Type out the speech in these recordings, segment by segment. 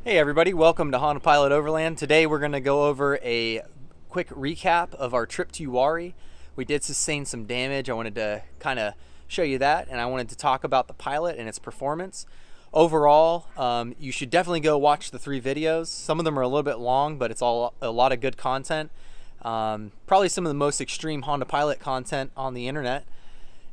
Hey everybody, welcome to Honda Pilot Overland. Today we're going to go over a quick recap of our trip to Uwharrie. We did sustain some damage. I wanted to kind of show you that, and I wanted to talk about the Pilot and its performance. Overall, you should definitely go watch the 3 videos. Some of them are a little bit long, but it's all a lot of good content. Probably some of the most extreme Honda Pilot content on the internet.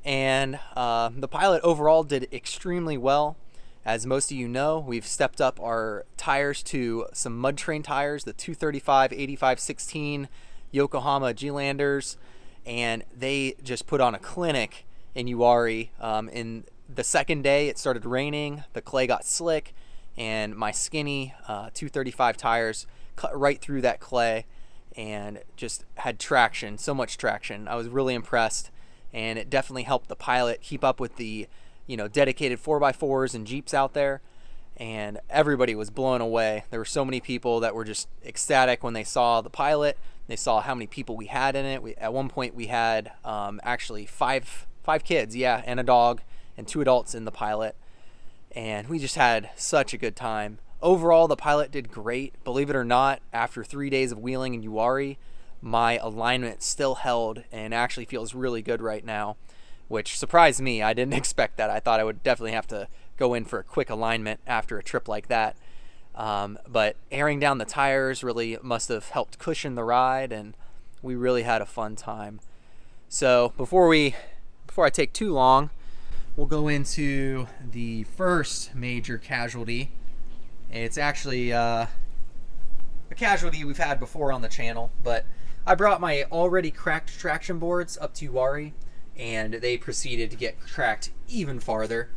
And the Pilot overall did extremely well. As most of you know, we've stepped up our tires to some mud train tires, the 235 85/16 Yokohama G-Landers, and they just put on a clinic in Uwharrie. In the second day, it started raining, the clay got slick, and my skinny 235 tires cut right through that clay and just had traction, so much traction. I was really impressed, and it definitely helped the Pilot keep up with the dedicated 4x4s and Jeeps out there, and everybody was blown away. There were so many people that were just ecstatic when they saw the Pilot. They saw how many people we had in it. At one point we had actually five kids, and a dog, and 2 adults in the Pilot, and we just had such a good time. Overall, the Pilot did great. Believe it or not, after 3 days of wheeling in Uwharrie, my alignment still held and actually feels really good right now, which surprised me. I didn't expect that. I thought I would definitely have to go in for a quick alignment after a trip like that. But airing down the tires really must have helped cushion the ride, and we really had a fun time. So before I take too long, we'll go into the first major casualty. It's actually a casualty we've had before on the channel, but I brought my already cracked traction boards up to Uwharrie, and they proceeded to get cracked even farther.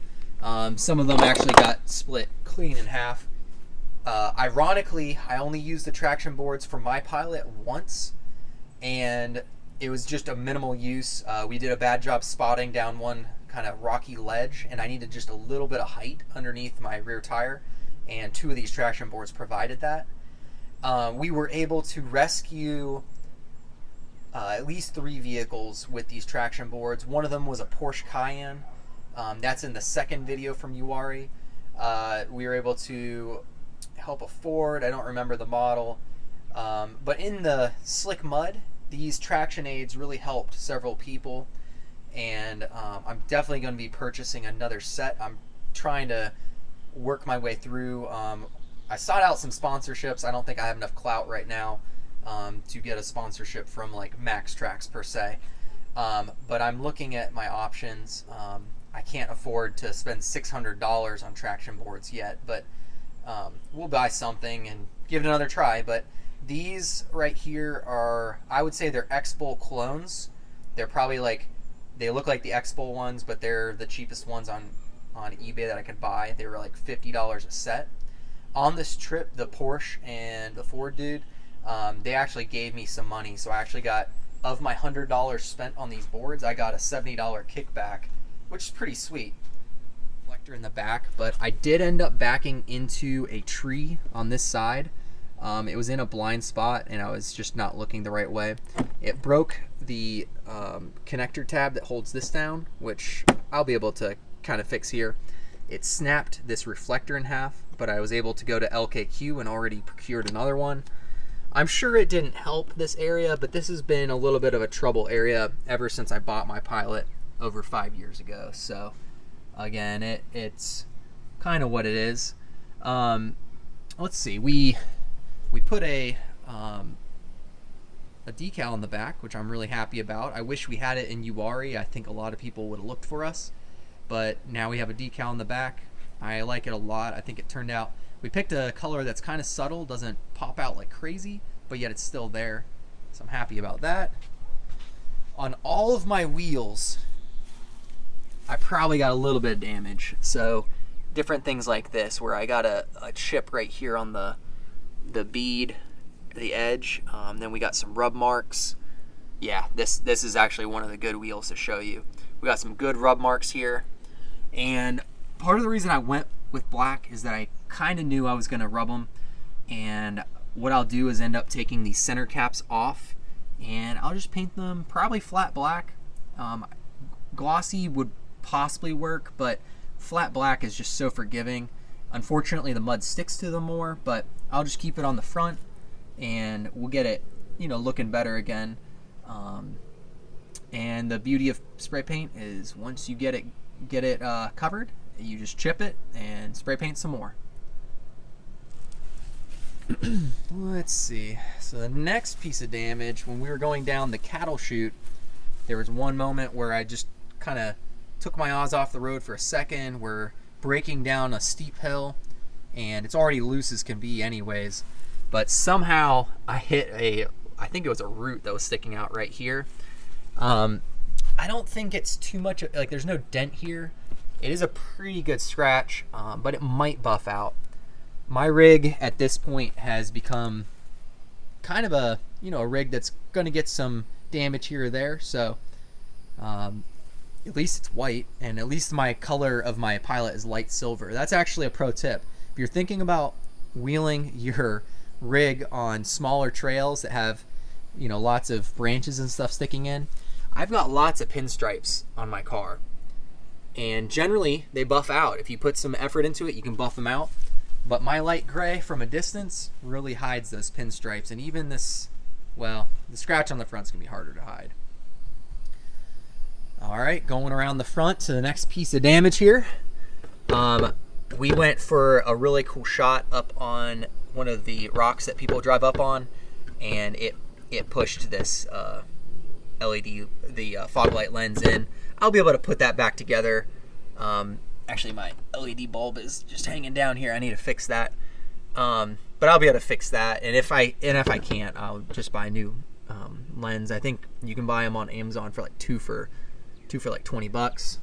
Some of them actually got split clean in half. Ironically, I only used the traction boards for my Pilot once, and it was just a minimal use. We did a bad job spotting down one kind of rocky ledge, and I needed just a little bit of height underneath my rear tire, and 2 of these traction boards provided that. We were able to rescue at least 3 vehicles with these traction boards. One of them was a Porsche Cayenne. That's in the second video from Uwharrie. We were able to help a Ford. I don't remember the model. But in the slick mud, these traction aids really helped several people. And I'm definitely going to be purchasing another set. I'm trying to work my way through. I sought out some sponsorships. I don't think I have enough clout right now to get a sponsorship from like Max Tracks per se, but I'm looking at my options. I can't afford to spend $600 on traction boards yet, but we'll buy something and give it another try. But these right here are, I would say they're X-Bowl clones. They're probably like, they look like the X-Bowl ones, but they're the cheapest ones on eBay that I could buy. They were like $50 a set. On this trip, the Porsche and the Ford dude, they actually gave me some money, so I actually got, of my $100 spent on these boards, I got a $70 kickback, which is pretty sweet. Reflector in the back, but I did end up backing into a tree on this side. It was in a blind spot, and I was just not looking the right way. It broke the connector tab that holds this down, which I'll be able to kind of fix here. It snapped this reflector in half, but I was able to go to LKQ and already procured another one. I'm sure it didn't help this area, but this has been a little bit of a trouble area ever since I bought my Pilot over 5 years ago. So again, it's kind of what it is. Let's see, we put a decal on the back, which I'm really happy about. I wish we had it in Uwharrie. I think a lot of people would have looked for us, but now we have a decal on the back. I like it a lot. I think it turned out, we picked a color that's kind of subtle, doesn't pop out like crazy, but yet it's still there. So I'm happy about that. On all of my wheels, I probably got a little bit of damage. So different things like this, where I got a chip right here on the bead, the edge. Then we got some rub marks. Yeah, this is actually one of the good wheels to show you. We got some good rub marks here. And part of the reason I went with black is that I kind of knew I was going to rub them, and what I'll do is end up taking these center caps off, and I'll just paint them probably flat black. Glossy would possibly work, but flat black is just so forgiving, Unfortunately, the mud sticks to them more, but I'll just keep it on the front and we'll get it, you know, looking better again. And the beauty of spray paint is once you get it covered, you just chip it and spray paint some more. Let's see. So the next piece of damage, when we were going down the cattle chute, there was one moment where I just kind of took my Oz off the road for a second. We're breaking down a steep hill, and it's already loose as can be anyways. But somehow I hit I think it was a root that was sticking out right here. I don't think it's too much, like there's no dent here. It is a pretty good scratch, but it might buff out. My rig at this point has become kind of a, you know, a rig that's going to get some damage here or there. So at least it's white, and at least my color of my Pilot is light silver. That's actually a pro tip. If you're thinking about wheeling your rig on smaller trails that have, you know, lots of branches and stuff sticking in, I've got lots of pinstripes on my car, and generally they buff out. If you put some effort into it, you can buff them out. But my light gray from a distance really hides those pinstripes, and even this, well, the scratch on the front's gonna be harder to hide. All right, going around the front to the next piece of damage here. We went for a really cool shot up on one of the rocks that people drive up on, and it pushed this LED, the fog light lens in. I'll be able to put that back together. Actually, my LED bulb is just hanging down here. I need to fix that. But I'll be able to fix that. And if I can't, I'll just buy a new lens. I think you can buy them on Amazon for like two for like 20 bucks.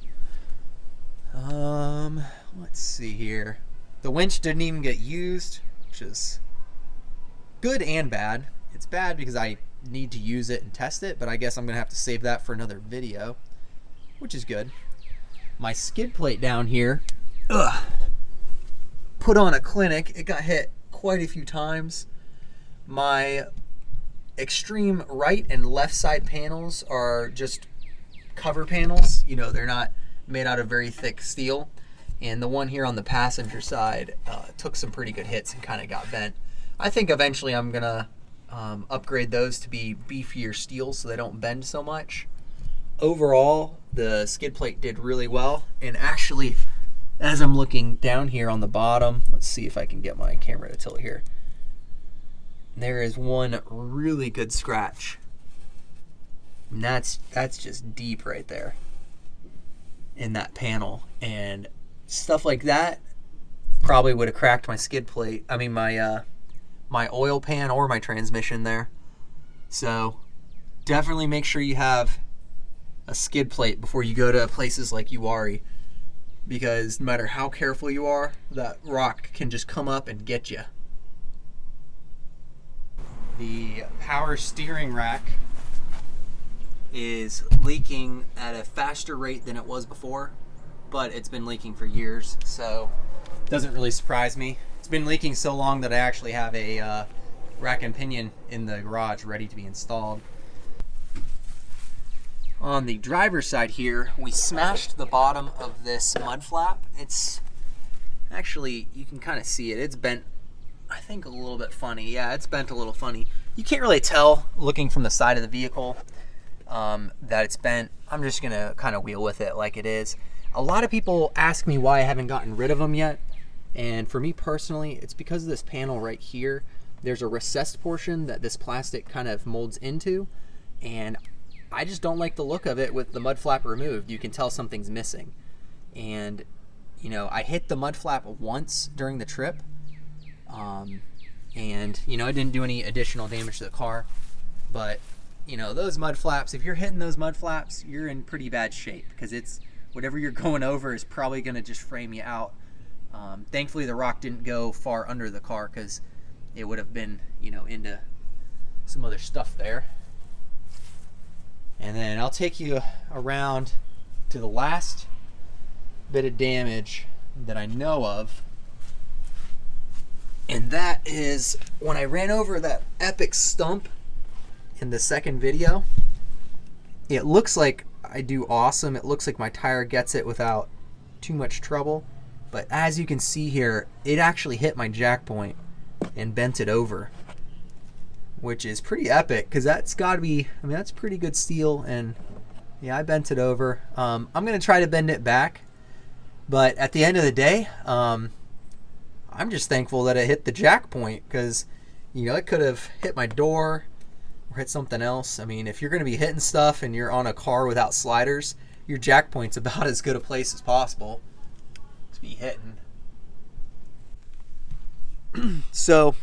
Let's see here. The winch didn't even get used, which is good and bad. It's bad because I need to use it and test it, but I guess I'm gonna have to save that for another video, which is good. My skid plate down here, put on a clinic. It got hit quite a few times. My extreme right and left side panels are just cover panels. You know, they're not made out of very thick steel. And the one here on the passenger side took some pretty good hits and kind of got bent. I think eventually I'm gonna upgrade those to be beefier steel so they don't bend so much. Overall, the skid plate did really well. And actually, as I'm looking down here on the bottom, let's see if I can get my camera to tilt here. There is one really good scratch. And that's just deep right there in that panel. And stuff like that probably would have cracked my skid plate. I mean, my oil pan or my transmission there. So definitely make sure you have a skid plate before you go to places like Uwharrie, because no matter how careful you are, that rock can just come up and get you. The power steering rack is leaking at a faster rate than it was before, but it's been leaking for years, so it doesn't really surprise me. It's been leaking so long that I actually have a rack and pinion in the garage ready to be installed. On the driver's side here, we smashed the bottom of this mud flap. It's actually, you can kind of see it. It's bent, I think, a little bit funny. Yeah, it's bent a little funny. You can't really tell looking from the side of the vehicle that it's bent. I'm just gonna kind of wheel with it like it is. A lot of people ask me why I haven't gotten rid of them yet. And for me personally, it's because of this panel right here. There's a recessed portion that this plastic kind of molds into, and I just don't like the look of it with the mud flap removed. You can tell something's missing. And, you know, I hit the mud flap once during the trip, and, you know, it didn't do any additional damage to the car. But, you know, those mud flaps, if you're hitting those mud flaps, you're in pretty bad shape, because it's, whatever you're going over is probably going to just frame you out. Thankfully, the rock didn't go far under the car, because it would have been, you know, into some other stuff there. And then I'll take you around to the last bit of damage that I know of. And that is when I ran over that epic stump in the second video. It looks like I do awesome. It looks like my tire gets it without too much trouble. But as you can see here, it actually hit my jack point and bent it over, which is pretty epic because that's got to be, I mean, that's pretty good steel. And yeah, I bent it over. I'm going to try to bend it back. But at the end of the day, I'm just thankful that it hit the jack point because, you know, it could have hit my door or hit something else. I mean, if you're going to be hitting stuff and you're on a car without sliders, your jack point's about as good a place as possible to be hitting. So,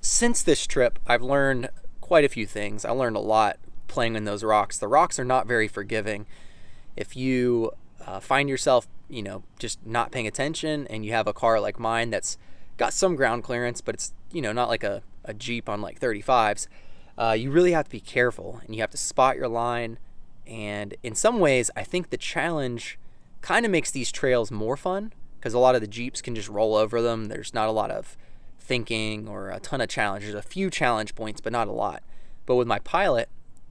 since this trip, I've learned quite a few things. I learned a lot playing in those rocks. The rocks are not very forgiving. If you find yourself, you know, just not paying attention and you have a car like mine that's got some ground clearance, but it's, you know, not like a Jeep on like 35s, you really have to be careful and you have to spot your line. And in some ways, I think the challenge kind of makes these trails more fun because a lot of the Jeeps can just roll over them. There's not a lot of thinking or a ton of challenge. There's a few challenge points, but not a lot. But with my Pilot,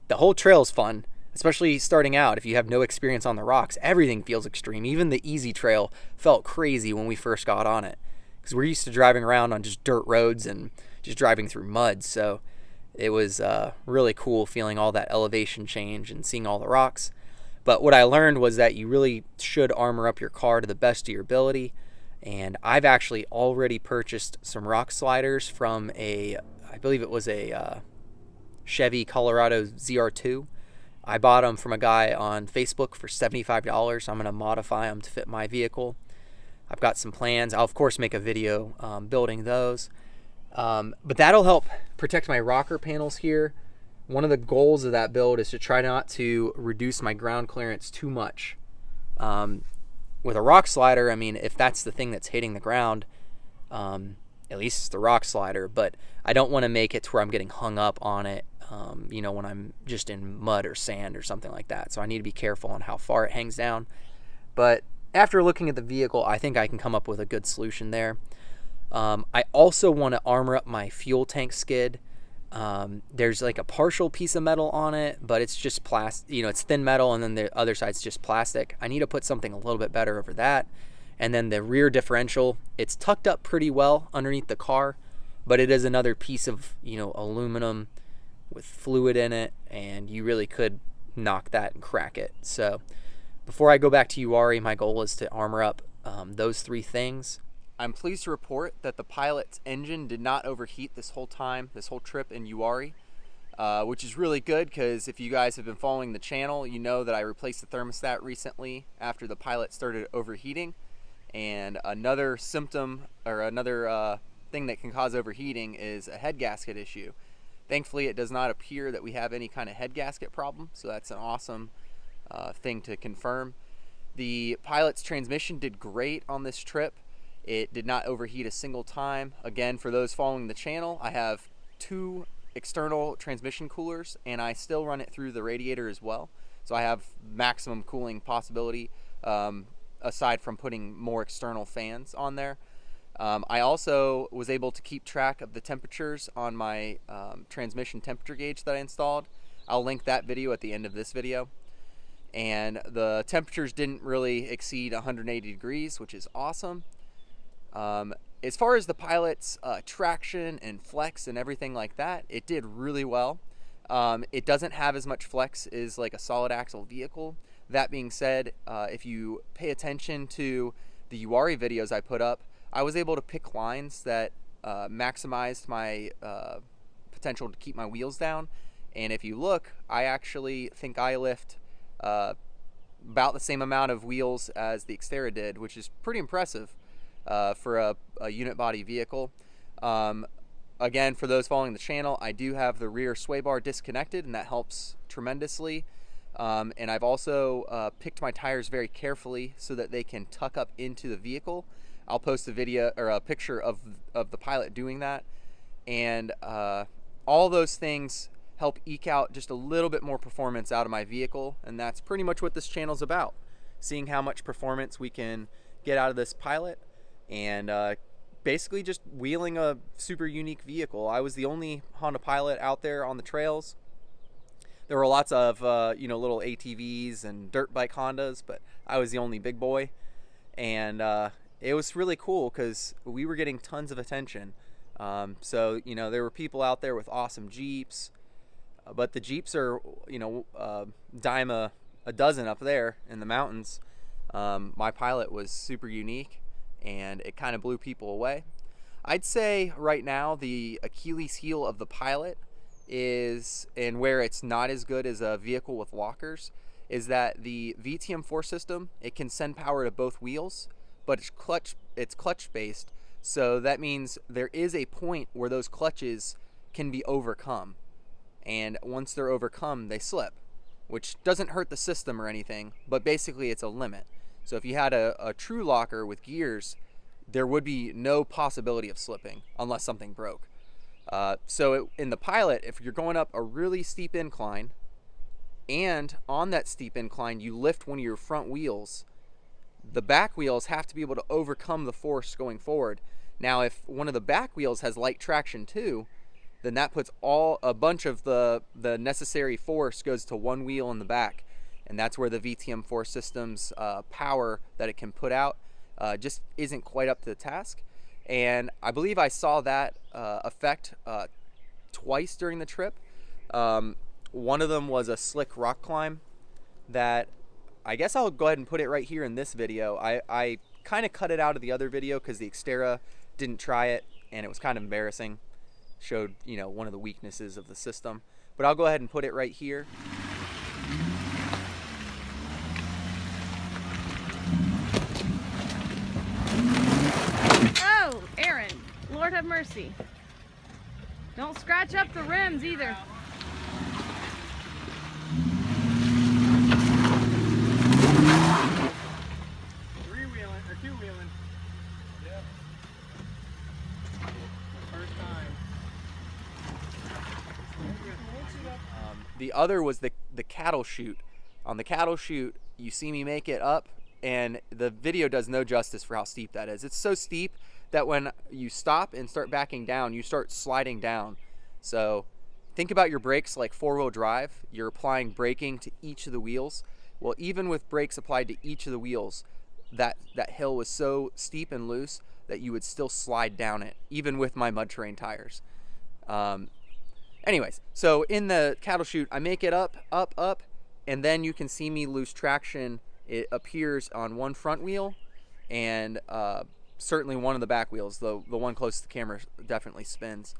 the whole trail is fun, especially starting out. If you have no experience on the rocks, everything feels extreme. Even the easy trail felt crazy when we first got on it because we're used to driving around on just dirt roads and just driving through mud. So it was really cool feeling all that elevation change and seeing all the rocks. But what I learned was that you really should armor up your car to the best of your ability. And I've actually already purchased some rock sliders from I believe it was a Chevy Colorado ZR2. I bought them from a guy on Facebook for $75. I'm going to modify them to fit my vehicle. I've got some plans. I'll, of course, make a video building those. But that'll help protect my rocker panels here. One of the goals of that build is to try not to reduce my ground clearance too much. With a rock slider, I mean, if that's the thing that's hitting the ground, at least it's the rock slider, but I don't want to make it to where I'm getting hung up on it, you know, when I'm just in mud or sand or something like that. So I need to be careful on how far it hangs down. But after looking at the vehicle, I think I can come up with a good solution there. I also want to armor up my fuel tank skid. There's like a partial piece of metal on it, but it's just plastic, you know, it's thin metal, and then the other side's just plastic. I need to put something a little bit better over that. And then the rear differential, it's tucked up pretty well underneath the car, but it is another piece of, you know, aluminum with fluid in it, and you really could knock that and crack it. So before I go back to Uwharrie, my goal is to armor up those three things. I'm pleased to report that the Pilot's engine did not overheat this whole trip in Uwharrie, which is really good because if you guys have been following the channel, you know that I replaced the thermostat recently after the Pilot started overheating. And another symptom or another thing that can cause overheating is a head gasket issue. Thankfully, it does not appear that we have any kind of head gasket problem, so that's an awesome thing to confirm. The Pilot's transmission did great on this trip. It did not overheat a single time. Again, for those following the channel, I have 2 external transmission coolers, and I still run it through the radiator as well. So I have maximum cooling possibility, aside from putting more external fans on there. I also was able to keep track of the temperatures on my transmission temperature gauge that I installed. I'll link that video at the end of this video. And the temperatures didn't really exceed 180 degrees, which is awesome. As far as the Pilot's traction and flex and everything like that, it did really well. It doesn't have as much flex as like a solid axle vehicle. That being said, if you pay attention to the Uwharrie videos I put up, I was able to pick lines that maximized my potential to keep my wheels down. And if you look, I actually think I lift about the same amount of wheels as the Xterra did, which is pretty impressive for a unit body vehicle. Again, for those following the channel, I do have the rear sway bar disconnected, and that helps tremendously. And I've also picked my tires very carefully so that they can tuck up into the vehicle. I'll post a video or a picture of the Pilot doing that. And all those things help eke out just a little bit more performance out of my vehicle. And that's pretty much what this channel's about. Seeing how much performance we can get out of this Pilot, and basically just wheeling a super unique vehicle. I was the only Honda Pilot out there on the trails. There were lots of little ATVs and dirt bike Hondas, but I was the only big boy. And it was really cool because we were getting tons of attention. So there were people out there with awesome Jeeps, but the Jeeps are dime a dozen up there in the mountains. My Pilot was super unique, and it kind of blew people away. I'd say right now the Achilles heel of the Pilot is, and where it's not as good as a vehicle with lockers, is that the VTM4 system, it can send power to both wheels, but it's clutch based. So that means there is a point where those clutches can be overcome, and once they're overcome, they slip, which doesn't hurt the system or anything, but basically it's a limit. So if you had a true locker with gears, there would be no possibility of slipping unless something broke. In the Pilot, if you're going up a really steep incline, and on that steep incline you lift one of your front wheels, the back wheels have to be able to overcome the force going forward. Now, if one of the back wheels has light traction too, then that puts a bunch of the necessary force goes to one wheel in the back, and that's where the VTM4 system's power that it can put out just isn't quite up to the task. And I believe I saw that effect twice during the trip. One of them was a slick rock climb that I guess I'll go ahead and put it right here in this video. I kind of cut it out of the other video because the Xterra didn't try it, and it was kind of embarrassing. Showed one of the weaknesses of the system, but I'll go ahead and put it right here. Oh, Aaron, Lord have mercy. Don't scratch up the rims either. Three-wheeling or two-wheeling. Yep. First time. The other was the cattle chute. On the cattle chute, you see me make it up, and the video does no justice for how steep that is. It's so steep that when you stop and start backing down, you start sliding down. So think about your brakes like four-wheel drive. You're applying braking to each of the wheels. Well, even with brakes applied to each of the wheels, that hill was so steep and loose that you would still slide down it, even with my mud terrain tires. Anyways, so in the cattle chute, I make it up, and then you can see me lose traction. It appears on one front wheel, and certainly one of the back wheels. The one closest to the camera definitely spins.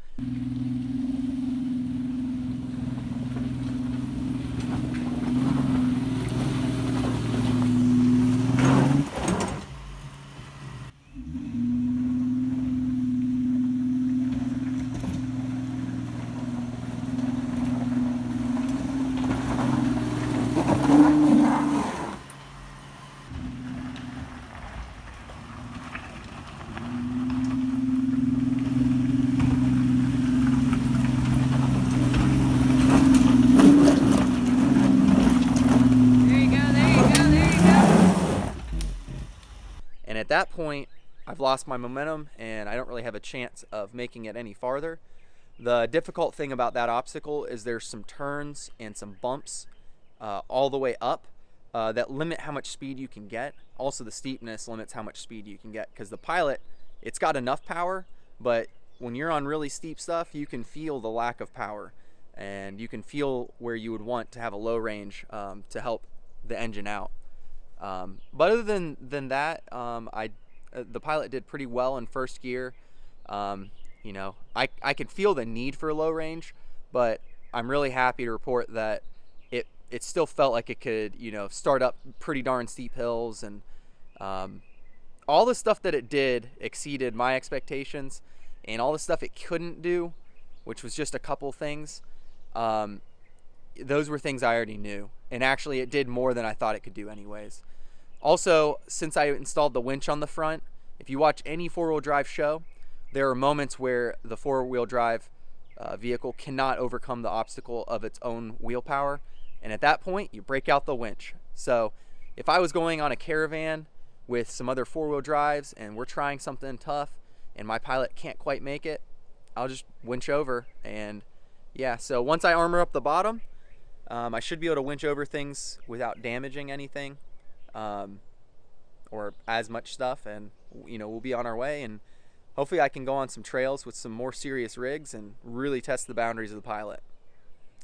And at that point, I've lost my momentum and I don't really have a chance of making it any farther. The difficult thing about that obstacle is there's some turns and some bumps all the way up that limit how much speed you can get. Also, the steepness limits how much speed you can get, because the Pilot, it's got enough power, but when you're on really steep stuff, you can feel the lack of power, and you can feel where you would want to have a low range to help the engine out. But other than that, the Pilot did pretty well in first gear. I could feel the need for low range, but I'm really happy to report that it still felt like it could, start up pretty darn steep hills, and all the stuff that it did exceeded my expectations, and all the stuff it couldn't do, which was just a couple things, those were things I already knew, and actually it did more than I thought it could do anyways. Also, since I installed the winch on the front, if you watch any four-wheel drive show, there are moments where the four-wheel drive vehicle cannot overcome the obstacle of its own wheel power, and at that point you break out the winch. So if I was going on a caravan with some other four-wheel drives and we're trying something tough and my Pilot can't quite make it, I'll just winch over. And yeah, so once I armor up the bottom, I should be able to winch over things without damaging anything. or as much stuff, and we'll be on our way, and hopefully I can go on some trails with some more serious rigs and really test the boundaries of the Pilot.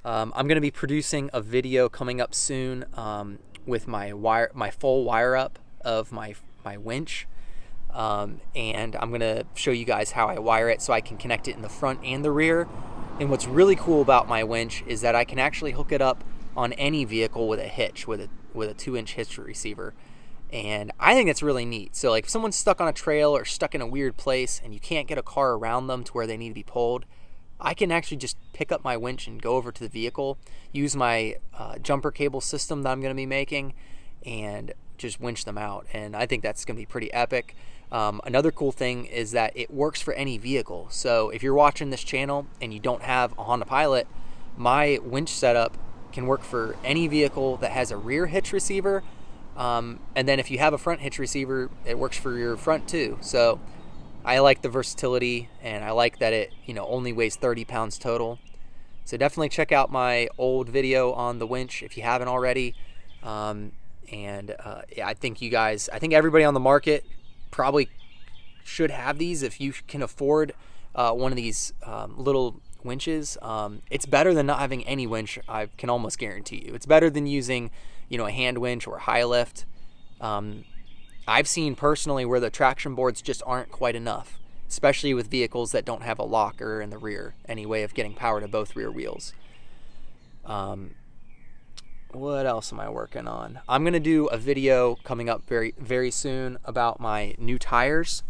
I'm going to be producing a video coming up soon with my full wire up of my winch, and I'm going to show you guys how I wire it so I can connect it in the front and the rear. And what's really cool about my winch is that I can actually hook it up on any vehicle with a hitch, with a 2-inch hitch receiver. And I think it's really neat. So like if someone's stuck on a trail or stuck in a weird place and you can't get a car around them to where they need to be pulled, I can actually just pick up my winch and go over to the vehicle, use my jumper cable system that I'm going to be making, and just winch them out. And I think that's going to be pretty epic. Another cool thing is that it works for any vehicle. So if you're watching this channel and you don't have a Honda Pilot, my winch setup can work for any vehicle that has a rear hitch receiver. And then if you have a front hitch receiver, it works for your front too. So I like the versatility, and I like that it only weighs 30 pounds total. So definitely check out my old video on the winch if you haven't already. I think everybody on the market probably should have these if you can afford one of these little winches. It's better than not having any winch, I can almost guarantee you. It's better than using a hand winch or a high lift. I've seen personally where the traction boards just aren't quite enough, especially with vehicles that don't have a locker in the rear, any way of getting power to both rear wheels. What else am I working on? I'm going to do a video coming up very, very soon about my new tires.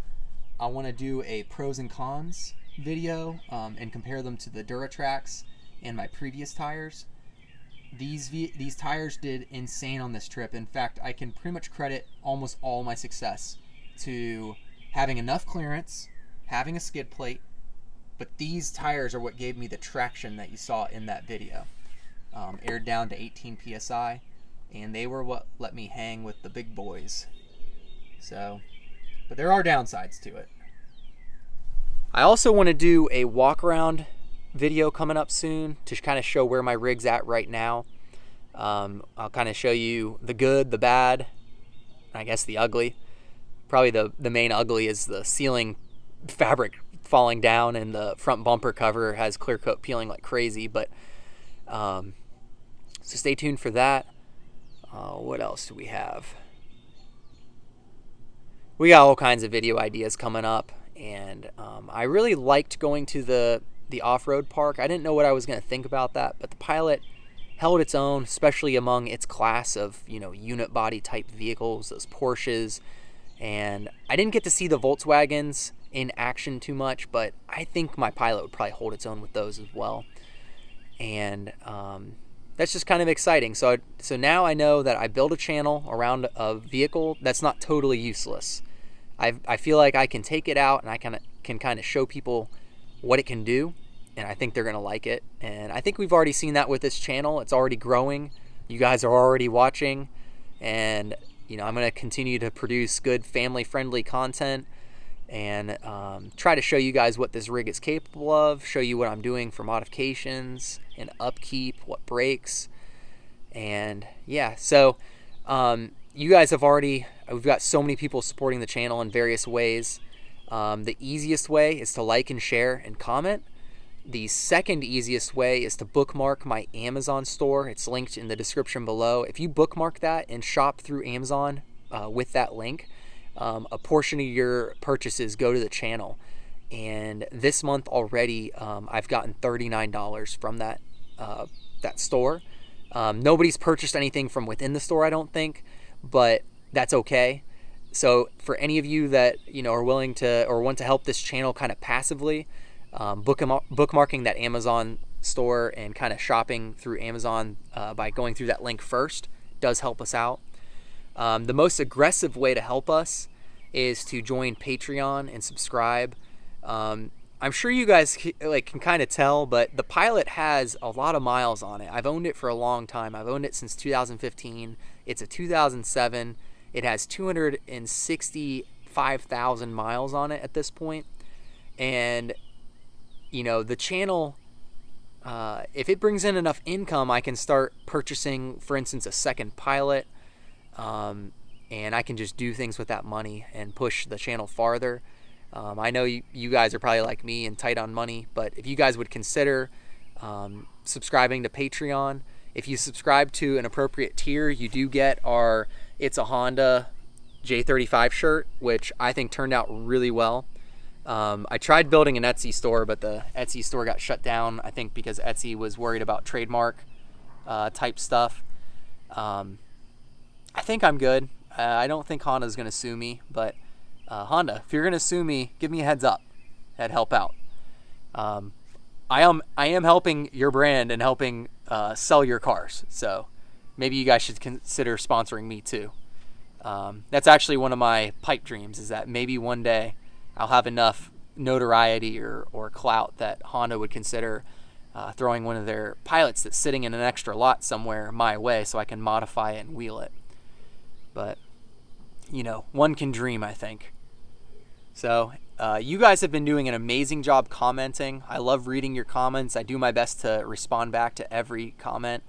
I want to do a pros and cons video and compare them to the Duratrax and my previous tires. These tires did insane on this trip. In fact, I can pretty much credit almost all my success to having enough clearance, having a skid plate, but these tires are what gave me the traction that you saw in that video. Aired down to 18 psi, and they were what let me hang with the big boys. So, but there are downsides to it. I also want to do a walk around video coming up soon to kind of show where my rig's at right now. I'll kind of show you the good, the bad, I guess the ugly. Probably the main ugly is the ceiling fabric falling down, and the front bumper cover has clear coat peeling like crazy. But so stay tuned for that. What else do we have? We got all kinds of video ideas coming up, and I really liked going to the off-road park. I didn't know what I was going to think about that, but the Pilot held its own, especially among its class of unit body type vehicles, those Porsches. And I didn't get to see the Volkswagens in action too much, but I think my Pilot would probably hold its own with those as well. And that's just kind of exciting. So now I know that I build a channel around a vehicle that's not totally useless. I feel like I can take it out and I can kind of show people what it can do, and I think they're gonna like it. And I think we've already seen that with this channel. It's already growing. You guys are already watching, and I'm gonna continue to produce good family-friendly content and try to show you guys what this rig is capable of, show you what I'm doing for modifications and upkeep, what breaks. And yeah, so you guys we've got so many people supporting the channel in various ways. The easiest way is to like and share and comment. The second easiest way is to bookmark my Amazon store. It's linked in the description below. If you bookmark that and shop through Amazon with that link, a portion of your purchases go to the channel. And this month already, I've gotten $39 from that store. Nobody's purchased anything from within the store, I don't think, but that's okay. So for any of you that are willing to or want to help this channel kind of passively, bookmarking that Amazon store and kind of shopping through Amazon by going through that link first does help us out. The most aggressive way to help us is to join Patreon and subscribe. I'm sure you guys can kind of tell, but the Pilot has a lot of miles on it. I've owned it for a long time. I've owned it since 2015. It's a 2007. It has 265,000 miles on it at this point. And, the channel, if it brings in enough income, I can start purchasing, for instance, a second Pilot. and I can just do things with that money and push the channel farther. I know you guys are probably like me and tight on money, but if you guys would consider subscribing to Patreon, if you subscribe to an appropriate tier, you do get our It's a Honda J35 shirt, which I think turned out really well. I tried building an Etsy store, but the Etsy store got shut down, I think because Etsy was worried about trademark type stuff. I think I'm good. I don't think Honda's going to sue me, but Honda, if you're going to sue me, give me a heads up. That'd help out. I am helping your brand and helping sell your cars, so maybe you guys should consider sponsoring me too. That's actually one of my pipe dreams, is that maybe one day I'll have enough notoriety or clout that Honda would consider throwing one of their pilots that's sitting in an extra lot somewhere my way so I can modify it and wheel it. But, you know, one can dream, I think. So, you guys have been doing an amazing job commenting. I love reading your comments. I do my best to respond back to every comment.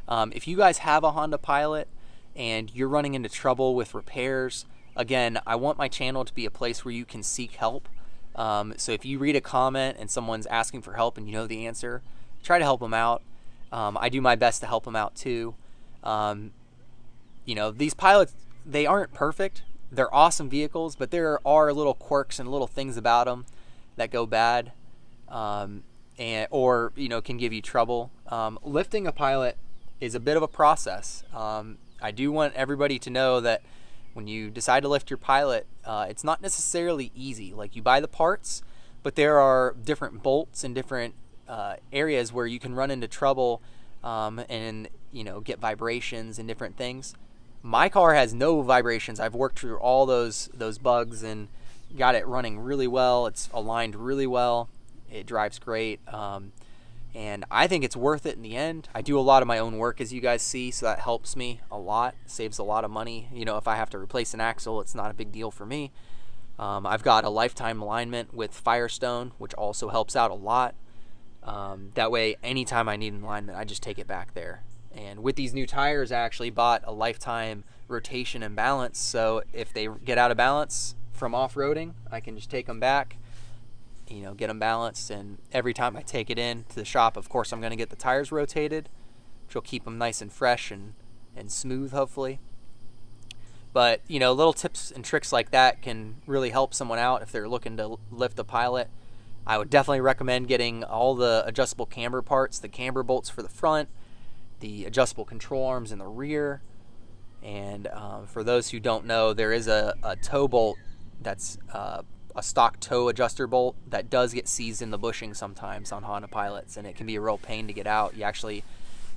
If you guys have a Honda Pilot and you're running into trouble with repairs, again, I want my channel to be a place where you can seek help. So if you read a comment and someone's asking for help and you know the answer, try to help them out. I do my best to help them out too. You know, these pilots, they aren't perfect. They're awesome vehicles, but there are little quirks and little things about them that go bad, or you know, can give you trouble. Lifting a Pilot is a bit of a process. I do want everybody to know that when you decide to lift your Pilot, it's not necessarily easy. Like, you buy the parts, but there are different bolts and different areas where you can run into trouble, and you know, get vibrations and different things. My car has no vibrations. I've worked through all those bugs and got it running really well. It's aligned really well. It drives great. And I think it's worth it in the end. I do a lot of my own work, as you guys see, so that helps me a lot. Saves a lot of money. You know, if I have to replace an axle, it's not a big deal for me. I've got a lifetime alignment with Firestone, which also helps out a lot. That way, anytime I need an alignment, I just take it back there. And with these new tires, I actually bought a lifetime rotation and balance, so if they get out of balance from off-roading, I can just take them back, you know, get them balanced. And every time I take it in to the shop, of course, I'm going to get the tires rotated, which will keep them nice and fresh and smooth, hopefully. But, you know, little tips and tricks like that can really help someone out if they're looking to lift a Pilot. I would definitely recommend getting all the adjustable camber parts, the camber bolts for the front, the adjustable control arms in the rear. And for those who don't know, there is a toe bolt that's a stock toe adjuster bolt that does get seized in the bushing sometimes on Honda Pilots, and it can be a real pain to get out. You actually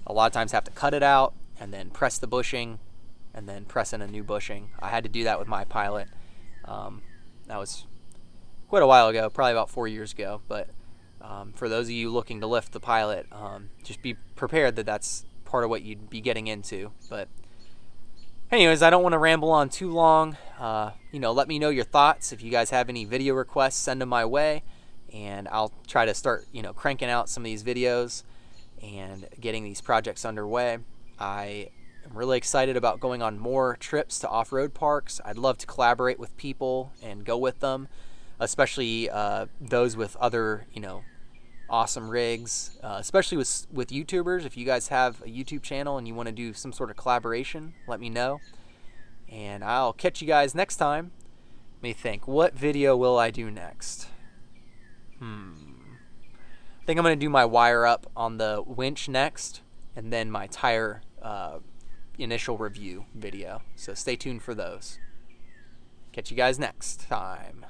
a lot of times have to cut it out and then press the bushing and then press in a new bushing. I had to do that with my Pilot. That was quite a while ago, probably about 4 years ago. But for those of you looking to lift the Pilot, just be prepared that that's part of what you'd be getting into. But anyways, I don't want to ramble on too long. You know, let me know your thoughts. If you guys have any video requests, send them my way, and I'll try to start, you know, cranking out some of these videos and getting these projects underway. I am really excited about going on more trips to off-road parks. I'd love to collaborate with people and go with them, especially those with other, you know, awesome rigs, especially with YouTubers. If you guys have a YouTube channel and you want to do some sort of collaboration, let me know. And I'll catch you guys next time. Let me think. What video will I do next? I think I'm going to do my wire up on the Winch next, and then my tire initial review video. So stay tuned for those. Catch you guys next time.